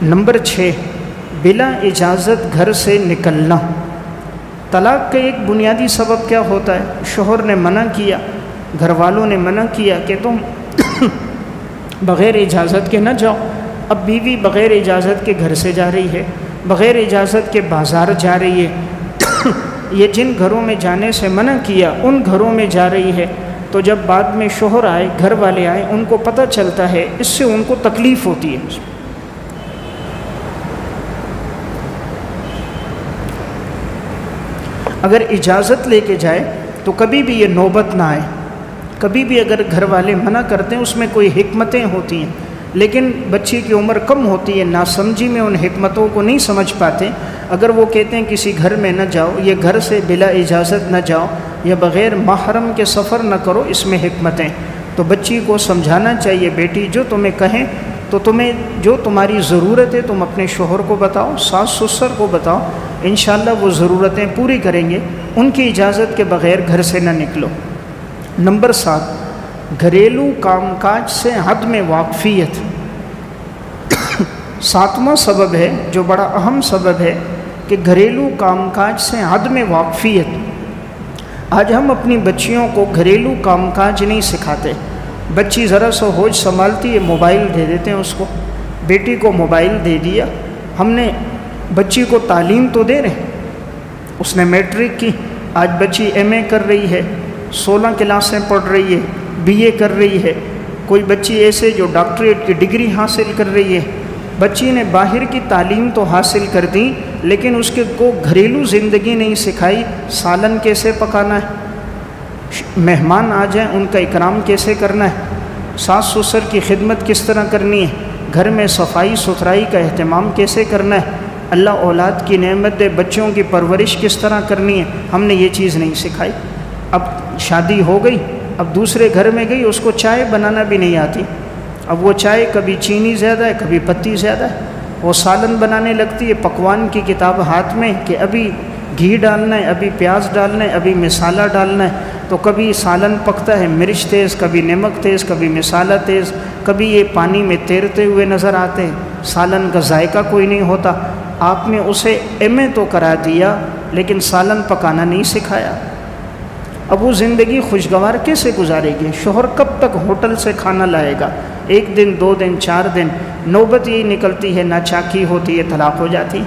Number 6، بلا اجازت گھر سے نکلنا۔ طلاق کا ایک بنیادی سبب کیا ہوتا ہے؟ شوہر نے منع کیا، گھر والوں نے منع کیا کہ تم بغیر اجازت کے نہ جاؤ۔ اب بیوی بغیر اجازت کے گھر سے جا رہی ہے، بغیر اجازت کے بازار جا رہی ہے، یہ جن گھروں میں جانے سے منع کیا ان گھروں میں جا رہی ہے، تو جب بعد میں شوہر آئے، گھر والے آئے، ان کو پتہ چلتا ہے، اس سے ان کو تکلیف ہوتی ہے۔ اگر اجازت لے کے جائے تو کبھی بھی یہ نوبت نہ آئے۔ کبھی بھی اگر گھر والے منع کرتے ہیں اس میں کوئی حکمتیں ہوتی ہیں، لیکن بچی کی عمر کم ہوتی ہے، ناسمجھی میں ان حکمتوں کو نہیں سمجھ پاتے۔ اگر وہ کہتے ہیں کسی گھر میں نہ جاؤ، یہ گھر سے بلا اجازت نہ جاؤ، یا بغیر محرم کے سفر نہ کرو، اس میں حکمتیں، تو بچی کو سمجھانا چاہیے، بیٹی جو تمہیں کہیں تو تمہیں جو تمہاری ضرورت ہے تم اپنے شوہر کو بتاؤ، ساس سسر کو بتاؤ، انشاءاللہ وہ ضرورتیں پوری کریں گے، ان کی اجازت کے بغیر گھر سے نہ نکلو۔ نمبر 7، گھریلو کام کاج سے عدم واقفیت۔ 7واں سبب ہے جو بڑا اہم سبب ہے کہ گھریلو کام کاج سے عدم واقفیت۔ آج ہم اپنی بچیوں کو گھریلو کام کاج نہیں سکھاتے۔ بچی ذرا سا ہوش سنبھالتی ہے، موبائل دے دیتے ہیں اس کو۔ بیٹی کو موبائل دے دیا، ہم نے بچی کو تعلیم تو دے رہے ہیں، اس نے میٹرک کی، آج بچی ایم اے کر رہی ہے، 16 کلاسیں پڑھ رہی ہے، بی اے کر رہی ہے، کوئی بچی ایسے جو ڈاکٹریٹ کی ڈگری حاصل کر رہی ہے۔ بچی نے باہر کی تعلیم تو حاصل کر دی، لیکن اس کے کو گھریلو زندگی نہیں سکھائی، سالن کیسے پکانا ہے، مہمان آ جائیں ان کا اکرام کیسے کرنا ہے، ساس سسر کی خدمت کس طرح کرنی ہے، گھر میں صفائی ستھرائی کا اہتمام کیسے کرنا ہے، اللہ اولاد کی نعمت دے، بچوں کی پرورش کس طرح کرنی ہے، ہم نے یہ چیز نہیں سکھائی۔ اب شادی ہو گئی، اب دوسرے گھر میں گئی، اس کو چائے بنانا بھی نہیں آتی، اب وہ چائے کبھی چینی زیادہ ہے، کبھی پتی زیادہ ہے، وہ سالن بنانے لگتی ہے، پکوان کی کتاب ہاتھ میں کہ ابھی گھی ڈالنا ہے، ابھی پیاز ڈالنا ہے، ابھی مسالہ ڈالنا ہے، تو کبھی سالن پکتا ہے مرچ تیز، کبھی نمک تیز، کبھی مسالہ تیز، کبھی یہ پانی میں تیرتے ہوئے نظر آتے ہیں، سالن کا ذائقہ کوئی نہیں ہوتا۔ آپ نے اسے ایم اے تو کرا دیا لیکن سالن پکانا نہیں سکھایا۔ اب وہ زندگی خوشگوار کیسے گزارے گی؟ شوہر کب تک ہوٹل سے کھانا لائے گا؟ 1 دن 2 دن 4 دن، نوبت یہی نکلتی ہے، ناچاکی ہوتی ہے، طلاق ہو جاتی۔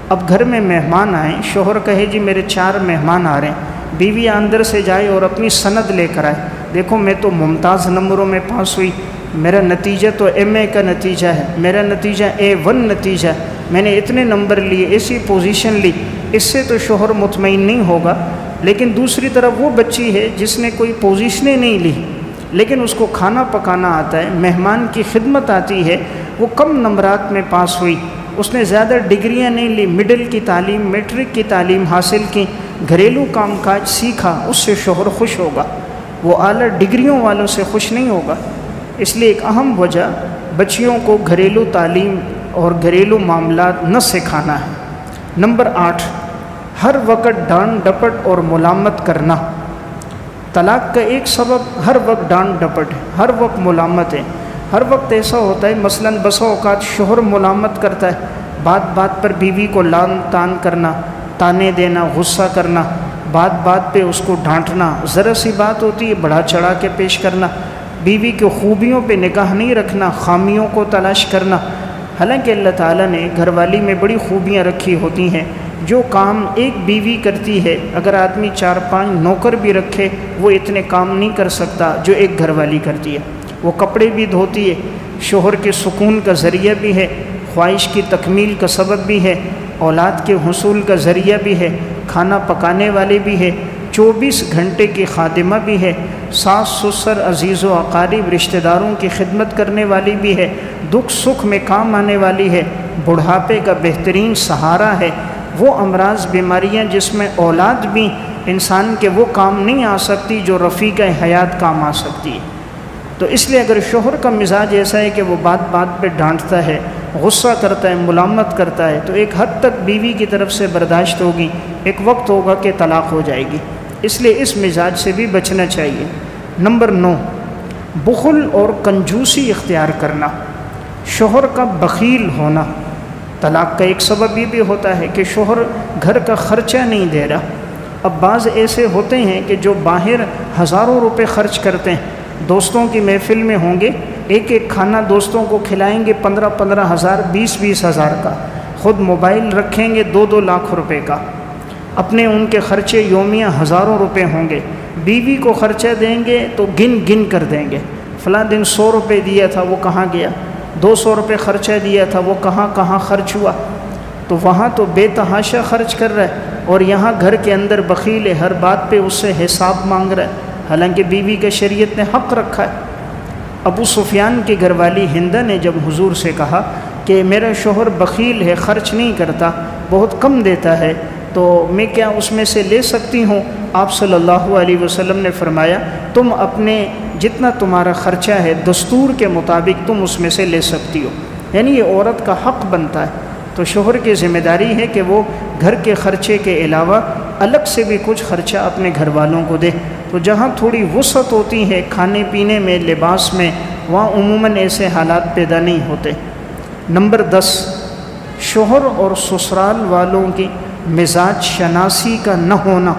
اب گھر میں مہمان آئیں، شوہر کہے جی میرے 4 مہمان آ رہے ہیں، بیوی اندر سے جائے اور اپنی سند لے کر آئے، دیکھو میں تو ممتاز نمبروں میں پاس ہوئی، میرا نتیجہ تو ایم اے کا نتیجہ ہے، میرا نتیجہ A1 نتیجہ ہے، میں نے اتنے نمبر لیے، ایسی پوزیشن لی، اس سے تو شوہر مطمئن نہیں ہوگا۔ لیکن دوسری طرف وہ بچی ہے جس نے کوئی پوزیشنیں نہیں لی، لیکن اس کو کھانا پکانا آتا ہے، مہمان کی خدمت آتی ہے، وہ کم نمبرات میں پاس ہوئی، اس نے زیادہ ڈگریاں نہیں لی، مڈل کی تعلیم، میٹرک کی تعلیم حاصل کی، گھریلو کام کاج سیکھا، اس سے شوہر خوش ہوگا، وہ اعلیٰ ڈگریوں والوں سے خوش نہیں ہوگا۔ اس لیے ایک اہم وجہ بچیوں کو گھریلو تعلیم اور گھریلو معاملات نہ سکھانا ہے۔ نمبر 8، ہر وقت ڈانٹ ڈپٹ اور ملامت کرنا۔ طلاق کا ایک سبب ہر وقت ڈانٹ ڈپٹ ہے، ہر وقت ملامت ہے، ہر وقت ایسا ہوتا ہے، مثلاً بسا اوقات شوہر ملامت کرتا ہے، بات بات پر بیوی کو لان تان کرنا، تانے دینا، غصہ کرنا، بات بات پہ اس کو ڈانٹنا، ذرا سی بات ہوتی ہے بڑھا چڑھا کے پیش کرنا، بیوی کی خوبیوں پہ نگاہ نہیں رکھنا، خامیوں کو تلاش کرنا۔ حالانکہ اللہ تعالیٰ نے گھر والی میں بڑی خوبیاں رکھی ہوتی ہیں، جو کام ایک بیوی کرتی ہے اگر آدمی 4-5 نوکر بھی رکھے وہ اتنے کام نہیں کر سکتا جو ایک گھر والی کرتی ہے۔ وہ کپڑے بھی دھوتی ہے، شوہر کے سکون کا ذریعہ بھی ہے، خواہش کی تکمیل کا سبب بھی ہے، اولاد کے حصول کا ذریعہ بھی ہے، کھانا پکانے والے بھی ہے، 24 گھنٹے کی خادمہ بھی ہے، ساس سسر عزیز و اقارب رشتہ داروں کی خدمت کرنے والی بھی ہے، دکھ سکھ میں کام آنے والی ہے، بڑھاپے کا بہترین سہارا ہے۔ وہ امراض بیماریاں جس میں اولاد بھی انسان کے وہ کام نہیں آ سکتی جو رفیق حیات کام آ سکتی ہے۔ تو اس لیے اگر شوہر کا مزاج ایسا ہے کہ وہ بات بات پہ ڈانٹتا ہے، غصہ کرتا ہے، ملامت کرتا ہے، تو ایک حد تک بیوی کی طرف سے برداشت ہوگی، ایک وقت ہوگا کہ طلاق ہو جائے گی۔ اس لیے اس مزاج سے بھی بچنا چاہیے۔ نمبر 9، بخل اور کنجوسی اختیار کرنا۔ شوہر کا بخیل ہونا، طلاق کا ایک سبب یہ بھی ہوتا ہے کہ شوہر گھر کا خرچہ نہیں دے رہا. اب بعض ایسے ہوتے ہیں کہ جو باہر ہزاروں روپے خرچ کرتے ہیں، دوستوں کی محفل میں ہوں گے، ایک ایک کھانا دوستوں کو کھلائیں گے 15,000 20,000 کا، خود موبائل رکھیں گے 2 لاکھ روپے کا، اپنے ان کے خرچے یومیہ ہزاروں روپے ہوں گے. بیوی کو خرچہ دیں گے تو گن گن کر دیں گے، فلاں دن 100 روپے دیا تھا وہ کہاں گیا، 200 روپے خرچہ دیا تھا وہ کہاں کہاں خرچ ہوا. تو وہاں تو بے تحاشا خرچ کر رہا ہے، اور یہاں گھر کے اندر بخیل ہے، ہر بات پہ اس سے حساب مانگ رہا ہے، حالانکہ بیوی کا شریعت نے حق رکھا ہے. ابو سفیان کی گھر والی ہندہ نے جب حضور سے کہا کہ میرا شوہر بخیل ہے، خرچ نہیں کرتا، بہت کم دیتا ہے، تو میں کیا اس میں سے لے سکتی ہوں؟ آپ صلی اللہ علیہ وسلم نے فرمایا تم اپنے جتنا تمہارا خرچہ ہے دستور کے مطابق تم اس میں سے لے سکتی ہو. یعنی یہ عورت کا حق بنتا ہے. تو شوہر کی ذمہ داری ہے کہ وہ گھر کے خرچے کے علاوہ الگ سے بھی کچھ خرچہ اپنے گھر والوں کو دے. تو جہاں تھوڑی وسعت ہوتی ہے کھانے پینے میں، لباس میں، وہاں عموماً ایسے حالات پیدا نہیں ہوتے. نمبر 10، شوہر اور سسرال والوں کی مزاج شناسی کا نہ ہونا.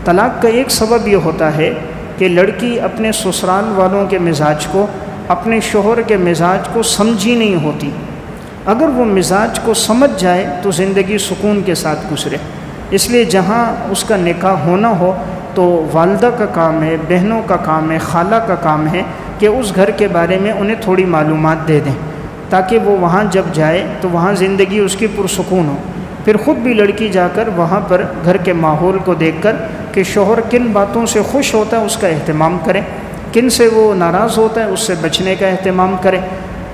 طلاق کا ایک سبب یہ ہوتا ہے کہ لڑکی اپنے سسرال والوں کے مزاج کو، اپنے شوہر کے مزاج کو سمجھی نہیں ہوتی. اگر وہ مزاج کو سمجھ جائے تو زندگی سکون کے ساتھ گزرے. اس لیے جہاں اس کا نکاح ہونا ہو تو والدہ کا کام ہے، بہنوں کا کام ہے، خالہ کا کام ہے کہ اس گھر کے بارے میں انہیں تھوڑی معلومات دے دیں، تاکہ وہ وہاں جب جائے تو وہاں زندگی اس کی پرسکون ہو. پھر خود بھی لڑکی جا کر وہاں پر گھر کے ماحول کو دیکھ کر کہ شوہر کن باتوں سے خوش ہوتا ہے اس کا اہتمام کرے، کن سے وہ ناراض ہوتا ہے اس سے بچنے کا اہتمام کرے.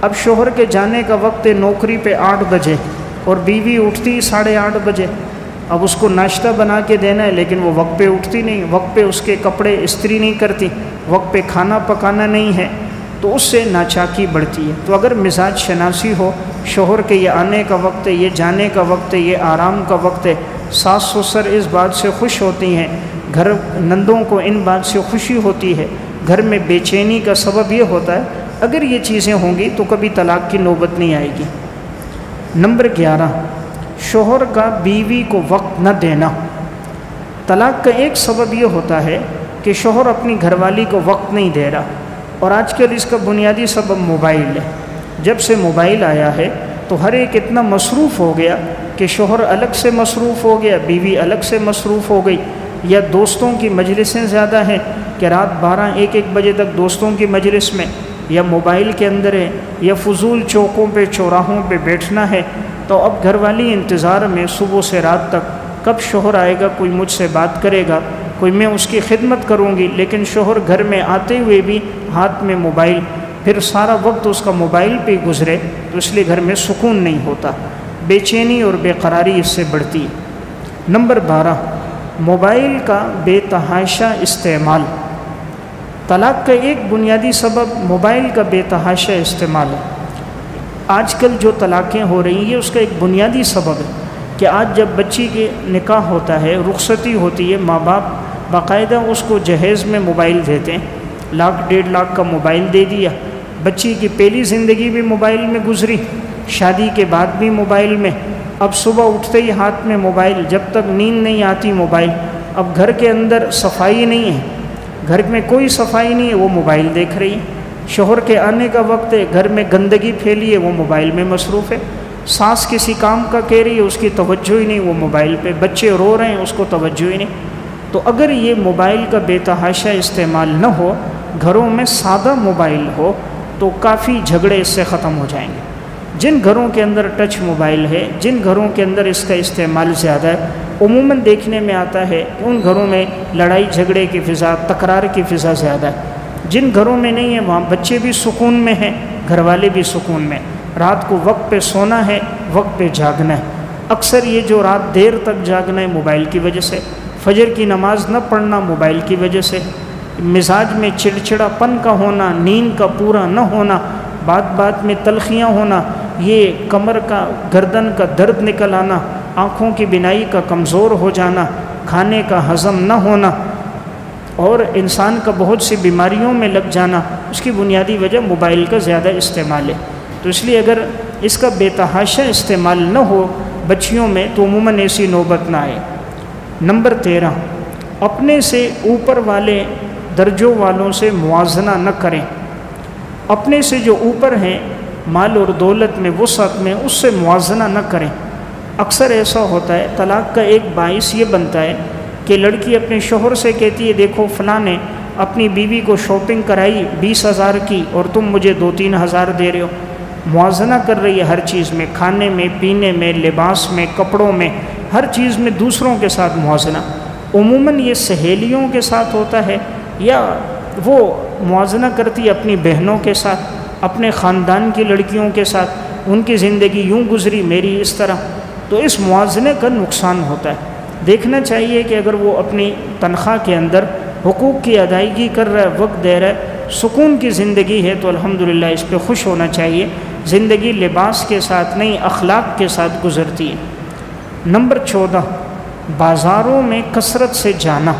اب شوہر کے جانے کا وقت نوکری پہ 8 بجے اور بیوی اٹھتی 8:30 بجے. اب اس کو ناشتہ بنا کے دینا ہے، لیکن وہ وقت پہ اٹھتی نہیں، وقت پہ اس کے کپڑے استری نہیں کرتی، وقت پہ کھانا پکانا نہیں ہے، تو اس سے ناچاکی بڑھتی ہے. تو اگر مزاج شناسی ہو، شوہر کے یہ آنے کا وقت ہے، یہ جانے کا وقت ہے، یہ آرام کا وقت ہے، ساس سسر اس بات سے خوش ہوتی ہیں، گھر نندوں کو ان بات سے خوشی ہوتی ہے، گھر میں بے چینی کا سبب یہ ہوتا ہے. اگر یہ چیزیں ہوں گی تو کبھی طلاق کی نوبت نہیں آئے گی. نمبر 11، شوہر کا بیوی کو وقت نہ دینا. طلاق کا ایک سبب یہ ہوتا ہے کہ شوہر اپنی گھر والی کو وقت نہیں دے رہا، اور آج کل اس کا بنیادی سبب موبائل ہے. جب سے موبائل آیا ہے تو ہر ایک اتنا مصروف ہو گیا کہ شوہر الگ سے مصروف ہو گیا، بیوی الگ سے مصروف ہو گئی، یا دوستوں کی مجلسیں زیادہ ہیں کہ رات 12-1 بجے تک دوستوں کی مجلس میں یا موبائل کے اندر ہے، یا فضول چوکوں پہ چوراہوں پہ بیٹھنا ہے. تو اب گھر والی انتظار میں صبح سے رات تک کب شوہر آئے گا، کوئی مجھ سے بات کرے گا، کوئی میں اس کی خدمت کروں گی. لیکن شوہر گھر میں آتے ہوئے بھی ہاتھ میں موبائل، پھر سارا وقت اس کا موبائل پہ گزرے، تو اس لیے گھر میں سکون نہیں ہوتا، بے چینی اور بے قراری اس سے بڑھتی ہے. نمبر 12، موبائل کا بے تحاشا استعمال. طلاق کا ایک بنیادی سبب موبائل کا بے تحاشا استعمال ہے. آج کل جو طلاقیں ہو رہی ہیں یہ اس کا ایک بنیادی سبب ہے کہ آج جب بچی کے نکاح ہوتا ہے، رخصتی ہوتی ہے، ماں باپ باقاعدہ اس کو جہیز میں موبائل دیتے ہیں. 1,00,000-1,50,000 کا موبائل دے دیا. بچی کی پہلی زندگی بھی موبائل میں گزری، شادی کے بعد بھی موبائل میں. اب صبح اٹھتے ہی ہاتھ میں موبائل، جب تک نیند نہیں آتی موبائل. اب گھر کے اندر صفائی نہیں ہے، گھر میں کوئی صفائی نہیں ہے، وہ موبائل دیکھ رہی ہے. شوہر کے آنے کا وقت ہے، گھر میں گندگی پھیلی ہے، وہ موبائل میں مصروف ہے. ساس کسی کام کا کہہ رہی ہے، اس کی توجہ ہی نہیں، وہ موبائل پہ. بچے رو رہے ہیں، اس کو توجہ ہی نہیں. تو اگر یہ موبائل کا بے تحاشا استعمال نہ ہو، گھروں میں سادہ موبائل ہو، تو کافی جھگڑے اس سے ختم ہو جائیں گے. جن گھروں کے اندر ٹچ موبائل ہے، جن گھروں کے اندر اس کا استعمال زیادہ ہے، عموماً دیکھنے میں آتا ہے کہ ان گھروں میں لڑائی جھگڑے کی فضا، تکرار کی فضا زیادہ ہے. جن گھروں میں نہیں ہے وہاں بچے بھی سکون میں ہیں، گھر والے بھی سکون میں. رات کو وقت پہ سونا ہے، وقت پہ جاگنا ہے. اکثر یہ جو رات دیر تک جاگنا ہے موبائل کی وجہ سے، فجر کی نماز نہ پڑھنا موبائل کی وجہ سے، مزاج میں چڑچڑا پن کا ہونا، نیند کا پورا نہ ہونا، بات بات میں تلخیاں ہونا، یہ کمر کا گردن کا درد نکل آنا، آنکھوں کی بینائی کا کمزور ہو جانا، کھانے کا ہضم نہ ہونا، اور انسان کا بہت سی بیماریوں میں لگ جانا، اس کی بنیادی وجہ موبائل کا زیادہ استعمال ہے. تو اس لیے اگر اس کا بے تحاشا استعمال نہ ہو بچیوں میں تو عموماً ایسی نوبت نہ آئے۔ نمبر 13، اپنے سے اوپر والے درجوں والوں سے موازنہ نہ کریں۔ اپنے سے جو اوپر ہیں مال اور دولت میں، وسعت میں، اس سے موازنہ نہ کریں۔ اکثر ایسا ہوتا ہے، طلاق کا ایک باعث یہ بنتا ہے کہ لڑکی اپنے شوہر سے کہتی ہے دیکھو فلاں نے اپنی بیوی کو شاپنگ کرائی 20,000 کی اور تم مجھے 2-3 ہزار دے رہے ہو۔ موازنہ کر رہی ہے ہر چیز میں، کھانے میں، پینے میں، لباس میں، کپڑوں میں، ہر چیز میں دوسروں کے ساتھ موازنہ۔ عموماً یہ سہیلیوں کے ساتھ ہوتا ہے یا وہ موازنہ کرتی اپنی بہنوں کے ساتھ، اپنے خاندان کی لڑکیوں کے ساتھ، ان کی زندگی یوں گزری میری اس طرح، تو اس موازنے کا نقصان ہوتا ہے۔ دیکھنا چاہیے کہ اگر وہ اپنی تنخواہ کے اندر حقوق کی ادائیگی کر رہا ہے، وقت دے رہا ہے، سکون کی زندگی ہے تو الحمدللہ اس پہ خوش ہونا چاہیے۔ زندگی لباس کے ساتھ نہیں اخلاق کے ساتھ گزرتی ہے۔ نمبر 14، بازاروں میں کثرت سے جانا۔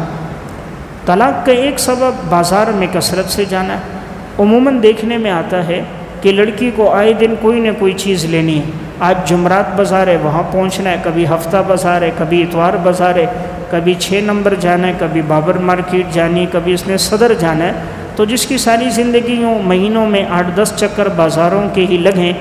طلاق کا ایک سبب بازار میں کثرت سے جانا ہے۔ عموماً دیکھنے میں آتا ہے کہ لڑکی کو آئے دن کوئی نہ کوئی چیز لینی ہے۔ آج جمعرات بازار ہے وہاں پہنچنا ہے، کبھی ہفتہ بازار ہے، کبھی اتوار بازار ہے، کبھی 6 نمبر جانا ہے، کبھی بابر مارکیٹ جانی ہے، کبھی اس نے صدر جانا ہے۔ تو جس کی ساری زندگیوں مہینوں میں 8-10 چکر بازاروں کے ہی لگیں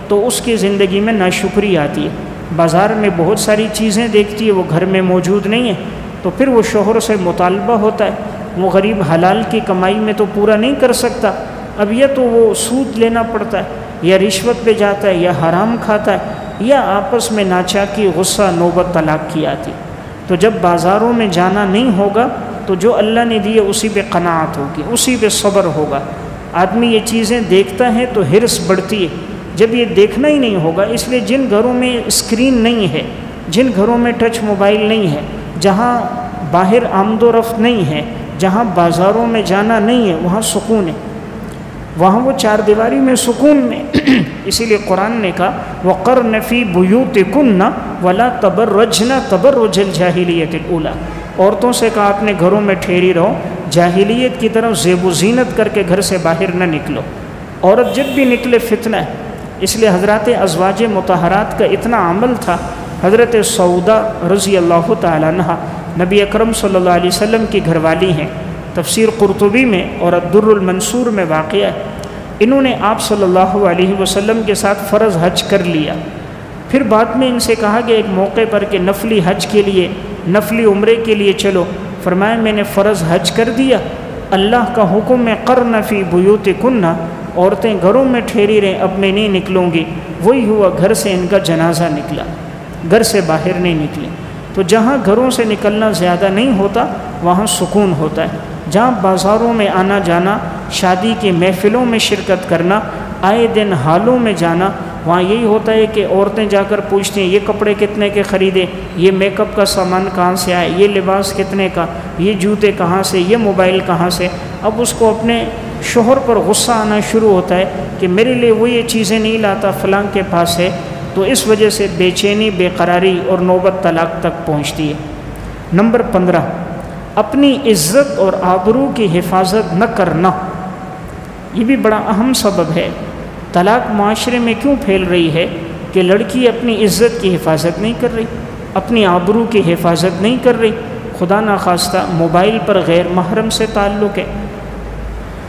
تو اس کی زندگی میں ناشکری آتی ہے۔ بازار میں بہت ساری چیزیں دیکھتی ہے، وہ گھر میں موجود نہیں ہیں، تو پھر وہ شوہر سے مطالبہ ہوتا ہے۔ وہ غریب حلال کی کمائی میں تو پورا نہیں کر سکتا، اب یا تو وہ سود لینا پڑتا ہے، یا رشوت پہ جاتا ہے، یا حرام کھاتا ہے، یا آپس میں ناچاکی، غصہ، نوبت طلاق کی آتی۔ تو جب بازاروں میں جانا نہیں ہوگا تو جو اللہ نے دیے اسی پہ قناعت ہوگی، اسی پہ صبر ہوگا۔ آدمی یہ چیزیں دیکھتا ہے تو حرص بڑھتی ہے، جب یہ دیکھنا ہی نہیں ہوگا۔ اس لیے جن گھروں میں اسکرین نہیں ہے، جن گھروں میں ٹچ موبائل نہیں ہے، جہاں باہر آمد و رفت نہیں ہے، جہاں بازاروں میں جانا نہیں ہے، وہاں سکون ہے، وہاں وہ 4 دیواری میں سکون میں۔ اسی لیے قرآن نے کہا وَقَرْنَ فِي بُيُوتِكُنَّ وَلَا تَبَرَّجْنَ تَبَرُّجَ الْجَاهِلِيَّةِ الْأُولَىٰ۔ عورتوں سے کہا اپنے گھروں میں ٹھہری رہو، جاہلیت کی طرف زیب و زینت کر کے گھر سے باہر نہ نکلو۔ عورت جب بھی نکلے فتنہ ہے۔ اس لیے حضرات ازواج مطہرات کا اتنا عمل تھا۔ حضرت سودا رضی اللہ تعالیٰ عنہ نبی اکرم صلی اللہ علیہ وسلم کی گھر والی ہیں، تفسیر قرطبی میں اور الدر المنصور میں واقع ہے۔ انہوں نے آپ صلی اللہ علیہ وسلم کے ساتھ فرض حج کر لیا، پھر بعد میں ان سے کہا کہ ایک موقع پر کہ نفلی حج کے لیے، نفلی عمرے کے لیے چلو، فرمایا میں نے فرض حج کر دیا، اللہ کا حکم ہے قرن فی بیوتکن، عورتیں گھروں میں ٹھہری رہیں، اب میں نہیں نکلوں گی۔ وہی ہوا، گھر سے ان کا جنازہ نکلا، گھر سے باہر نہیں نکلے۔ تو جہاں گھروں سے نکلنا زیادہ نہیں ہوتا وہاں سکون ہوتا ہے۔ جہاں بازاروں میں آنا جانا، شادی کی محفلوں میں شرکت کرنا، آئے دن حالوں میں جانا، وہاں یہی ہوتا ہے کہ عورتیں جا کر پوچھتی ہیں یہ کپڑے کتنے کے خریدے، یہ میک اپ کا سامان کہاں سے آئے، یہ لباس کتنے کا، یہ جوتے کہاں سے، یہ موبائل کہاں سے۔ اب اس کو اپنے شوہر پر غصہ آنا شروع ہوتا ہے کہ میرے لیے وہ یہ چیزیں نہیں لاتا، فلاں کے پاس ہے۔ تو اس وجہ سے بے چینی، بے قراری اور نوبت طلاق تک پہنچتی ہے۔ نمبر 15، اپنی عزت اور آبرو کی حفاظت نہ کرنا۔ یہ بھی بڑا اہم سبب ہے۔ طلاق معاشرے میں کیوں پھیل رہی ہے کہ لڑکی اپنی عزت کی حفاظت نہیں کر رہی، اپنی آبرو کی حفاظت نہیں کر رہی۔ خدا نخواستہ موبائل پر غیر محرم سے تعلق ہے،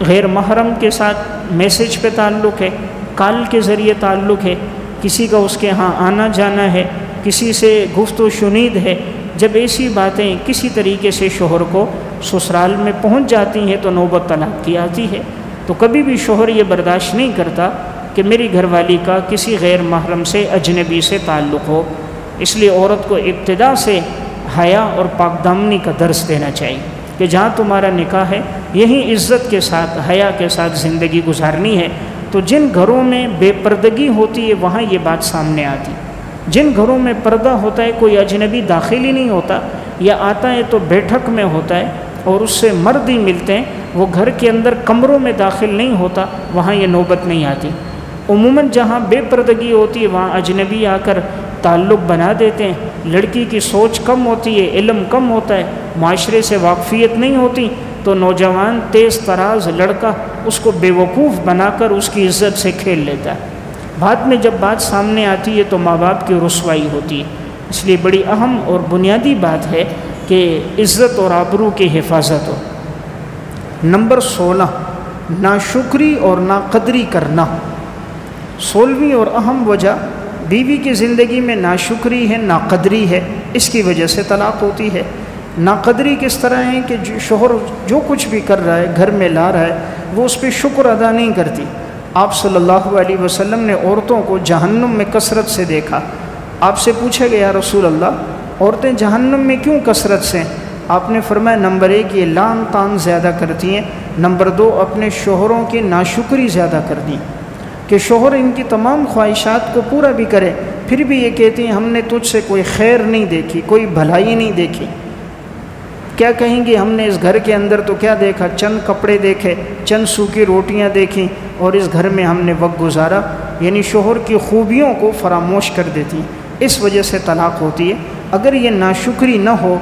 غیر محرم کے ساتھ میسج پہ تعلق ہے، کال کے ذریعے تعلق ہے، کسی کا اس کے ہاں آنا جانا ہے، کسی سے گفت و شنید ہے۔ جب ایسی باتیں کسی طریقے سے شوہر کو سسرال میں پہنچ جاتی ہیں تو نوبت طلاق کی آتی ہے۔ تو کبھی بھی شوہر یہ برداشت نہیں کرتا کہ میری گھر والی کا کسی غیر محرم سے، اجنبی سے تعلق ہو۔ اس لیے عورت کو ابتدا سے حیا اور پاک دامنی کا درس دینا چاہیے کہ جہاں تمہارا نکاح ہے یہیں عزت کے ساتھ، حیا کے ساتھ زندگی گزارنی ہے۔ تو جن گھروں میں بے پردگی ہوتی ہے وہاں یہ بات سامنے آتی۔ جن گھروں میں پردہ ہوتا ہے، کوئی اجنبی داخل ہی نہیں ہوتا، یا آتا ہے تو بیٹھک میں ہوتا ہے اور اس سے مرد ہی ملتے ہیں، وہ گھر کے اندر کمروں میں داخل نہیں ہوتا، وہاں یہ نوبت نہیں آتی۔ عموماً جہاں بے پردگی ہوتی ہے وہاں اجنبی آ کر تعلق بنا دیتے ہیں۔ لڑکی کی سوچ کم ہوتی ہے، علم کم ہوتا ہے، معاشرے سے واقفیت نہیں ہوتی، تو نوجوان تیز تراز لڑکا اس کو بیوقوف بنا کر اس کی عزت سے کھیل لیتا ہے۔ بعد میں جب بات سامنے آتی ہے تو ماں باپ کی رسوائی ہوتی ہے۔ اس لیے بڑی اہم اور بنیادی بات ہے کہ عزت اور آبرو کی حفاظت ہو۔ نمبر 16، ناشکری اور ناقدری کرنا۔ 16ویں اور اہم وجہ بیوی کی زندگی میں ناشکری ہے، ناقدری ہے، اس کی وجہ سے طلاق ہوتی ہے۔ ناقدری کس طرح ہے کہ شوہر جو کچھ بھی کر رہا ہے، گھر میں لا رہا ہے، وہ اس پہ شکر ادا نہیں کرتی۔ آپ صلی اللہ علیہ وسلم نے عورتوں کو جہنم میں کثرت سے دیکھا۔ آپ سے پوچھا گیا یا رسول اللہ عورتیں جہنم میں کیوں کثرت سے؟ آپ نے فرمایا نمبر 1 یہ لان تان زیادہ کرتی ہیں، نمبر 2 اپنے شوہروں کی ناشکری زیادہ کرتی ہیں، کہ شوہر ان کی تمام خواہشات کو پورا بھی کرے، پھر بھی یہ کہتی ہیں ہم نے تجھ سے کوئی خیر نہیں دیکھی، کوئی بھلائی نہیں دیکھی۔ کیا کہیں گے ہم نے اس گھر کے اندر تو کیا دیکھا؟ چند کپڑے دیکھے، چند سوکھی روٹیاں دیکھیں اور اس گھر میں ہم نے وقت گزارا۔ یعنی شوہر کی خوبیوں کو فراموش کر دیتی ہیں، اس وجہ سے طلاق ہوتی ہے۔ اگر یہ ناشکری نہ ہو،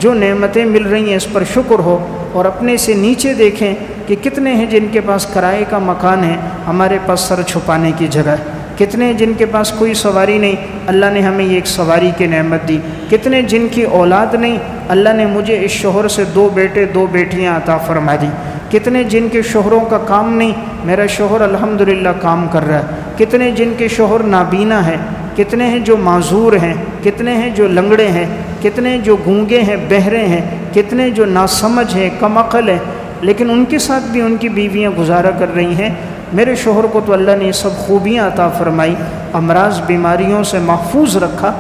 جو نعمتیں مل رہی ہیں اس پر شکر ہو، اور اپنے سے نیچے دیکھیں کہ کتنے ہیں جن کے پاس کرائے کا مکان ہے، ہمارے پاس سر چھپانے کی جگہ ہے، کتنے ہیں جن کے پاس کوئی سواری نہیں، اللہ نے ہمیں یہ ایک سواری کی نعمت دی، کتنے جن کی اولاد نہیں، اللہ نے مجھے اس شوہر سے 2 بیٹے 2 بیٹیاں عطا فرما دی، کتنے جن کے شوہروں کا کام نہیں، میرا شوہر الحمدللہ کام کر رہا ہے، کتنے جن کے شوہر نابینا ہے، کتنے ہیں جو معذور ہیں، کتنے ہیں جو لنگڑے ہیں، کتنے جو گونگے ہیں، بہرے ہیں، کتنے جو ناسمجھ ہیں، کم عقل ہیں، لیکن ان کے ساتھ بھی ان کی بیویاں گزارا کر رہی ہیں۔ میرے شوہر کو تو اللہ نے یہ سب خوبیاں عطا فرمائی، امراض بیماریوں سے محفوظ رکھا۔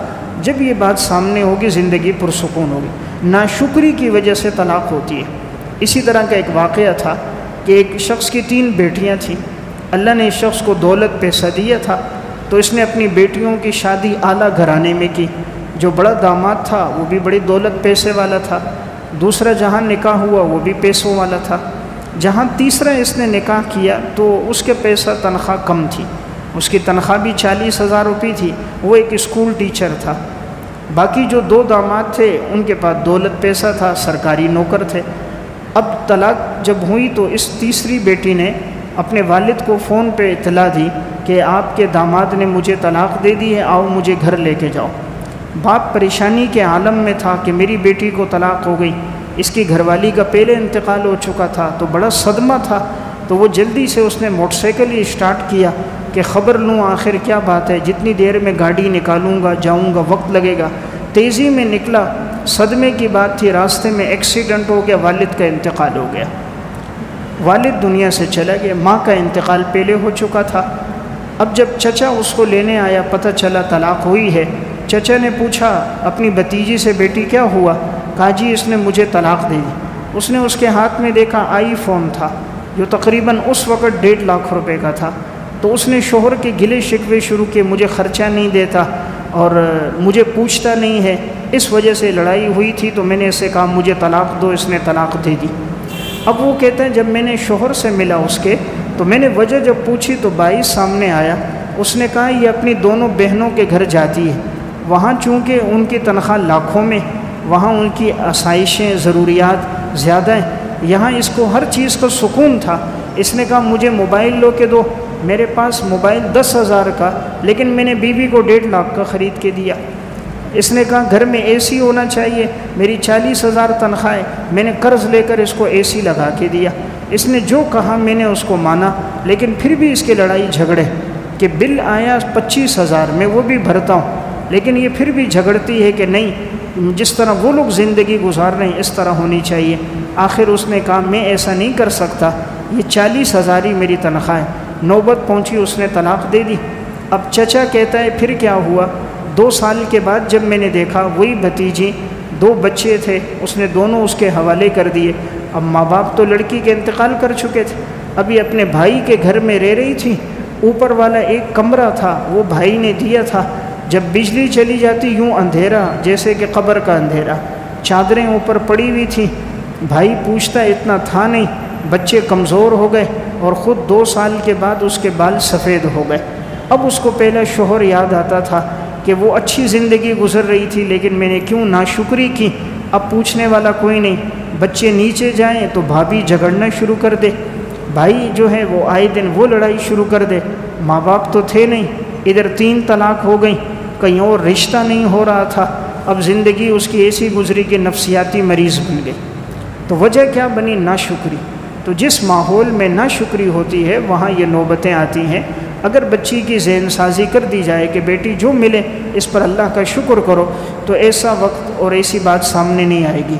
جب یہ بات سامنے ہوگی زندگی پرسکون ہوگی۔ ناشکری کی وجہ سے طلاق ہوتی ہے۔ اسی طرح کا ایک واقعہ تھا کہ ایک شخص کی 3 بیٹیاں تھیں، اللہ نے اس شخص کو دولت پیسہ دیا تھا، تو اس نے اپنی بیٹیوں کی شادی اعلیٰ گھرانے میں کی۔ جو بڑا داماد تھا وہ بھی بڑی دولت پیسے والا تھا، دوسرا جہاں نکاح ہوا وہ بھی پیسوں والا تھا، جہاں تیسرا اس نے نکاح کیا تو اس کے پیسہ تنخواہ کم تھی، اس کی تنخواہ بھی 40,000 روپے تھی، وہ ایک اسکول ٹیچر تھا۔ باقی جو 2 داماد تھے ان کے پاس دولت پیسہ تھا، سرکاری نوکر تھے۔ اب طلاق جب ہوئی تو اس تیسری بیٹی نے اپنے والد کو فون پہ اطلاع دی کہ آپ کے داماد نے مجھے طلاق دے دی ہے، آؤ مجھے گھر لے کے جاؤ۔ باپ پریشانی کے عالم میں تھا کہ میری بیٹی کو طلاق ہو گئی، اس کی گھر والی کا پہلے انتقال ہو چکا تھا، تو بڑا صدمہ تھا۔ تو وہ جلدی سے اس نے موٹر سائیکل ہی اسٹارٹ کیا کہ خبر لوں آخر کیا بات ہے، جتنی دیر میں گاڑی نکالوں گا جاؤں گا وقت لگے گا۔ تیزی میں نکلا، صدمے کی بات تھی، راستے میں ایکسیڈنٹ ہو گیا، والد کا انتقال ہو گیا، والد دنیا سے چلا گیا، ماں کا انتقال پہلے ہو چکا تھا۔ اب جب چچا اس کو لینے آیا، پتہ چلا طلاق ہوئی ہے، چچا نے پوچھا اپنی بھتیجی سے بیٹی کیا ہوا؟ کہا جی اس نے مجھے طلاق دے دی۔ اس نے اس کے ہاتھ میں دیکھا آئی فون تھا جو تقریباً اس وقت 1.5 لاکھ روپے کا تھا، تو اس نے شوہر کے گلے شکوے شروع کیے، مجھے خرچہ نہیں دیتا اور مجھے پوچھتا نہیں ہے، اس وجہ سے لڑائی ہوئی تھی، تو میں نے اسے کہا مجھے طلاق دو، اس نے طلاق دے دی۔ اب وہ کہتے ہیں جب میں نے شوہر سے ملا اس کے، تو میں نے وجہ جب پوچھی تو بائی سامنے آیا، اس نے کہا یہ اپنی دونوں بہنوں کے گھر جاتی ہے، وہاں چونکہ ان کی تنخواہ لاکھوں میں، وہاں ان کی آسائشیں ضروریات زیادہ ہیں، یہاں اس کو ہر چیز کا سکون تھا۔ اس نے کہا مجھے موبائل لو کے دو، میرے پاس موبائل 10,000 کا، لیکن میں نے بیوی کو 1.5 لاکھ کا خرید کے دیا۔ اس نے کہا گھر میں اے سی ہونا چاہیے، میری 40,000 تنخواہ ہے، میں نے قرض لے کر اس کو اے سی لگا کے دیا۔ اس نے جو کہا میں نے اس کو مانا، لیکن پھر بھی اس کے لڑائی جھگڑے کہ بل آیا 25,000 میں وہ بھی بھرتا ہوں، لیکن یہ پھر بھی جھگڑتی ہے کہ نہیں، جس طرح وہ لوگ زندگی گزار رہے ہیں اس طرح ہونی چاہیے۔ آخر اس نے کہا میں ایسا نہیں کر سکتا، یہ 40,000 ہی میری تنخواہ ہے۔ نوبت پہنچی، اس نے طلاق دے دی۔ اب چچا کہتا ہے پھر کیا ہوا؟ 2 سال کے بعد جب میں نے دیکھا وہی بھتیجی، 2 بچے تھے، اس نے دونوں اس کے حوالے کر دیے۔ اب ماں باپ تو لڑکی کے انتقال کر چکے تھے، ابھی اپنے بھائی کے گھر میں رہ رہی تھی۔ اوپر والا ایک کمرہ تھا وہ بھائی نے دیا تھا، جب بجلی چلی جاتی یوں اندھیرا جیسے کہ قبر کا اندھیرا، چادریں اوپر پڑی ہوئی تھیں۔ بھائی پوچھتا اتنا تھا نہیں، بچے کمزور ہو گئے اور خود 2 سال کے بعد اس کے بال سفید ہو گئے۔ اب اس کو پہلا شوہر یاد آتا تھا کہ وہ اچھی زندگی گزر رہی تھی، لیکن میں نے کیوں ناشکری کی۔ اب پوچھنے والا کوئی نہیں، بچے نیچے جائیں تو بھابھی جھگڑنا شروع کر دے، بھائی جو ہے وہ آئے دن وہ لڑائی شروع کر دے، ماں باپ تو تھے نہیں، ادھر 3 طلاق ہو گئیں، کہیں اور رشتہ نہیں ہو رہا تھا، اب زندگی اس کی ایسی گزری کہ نفسیاتی مریض بن گئی۔ تو وجہ کیا بنی؟ ناشکری۔ تو جس ماحول میں ناشکری ہوتی ہے وہاں یہ نوبتیں آتی ہیں۔ اگر بچی کی ذہن سازی کر دی جائے کہ بیٹی جو ملے اس پر اللہ کا شکر کرو، تو ایسا وقت اور ایسی بات سامنے نہیں آئے گی۔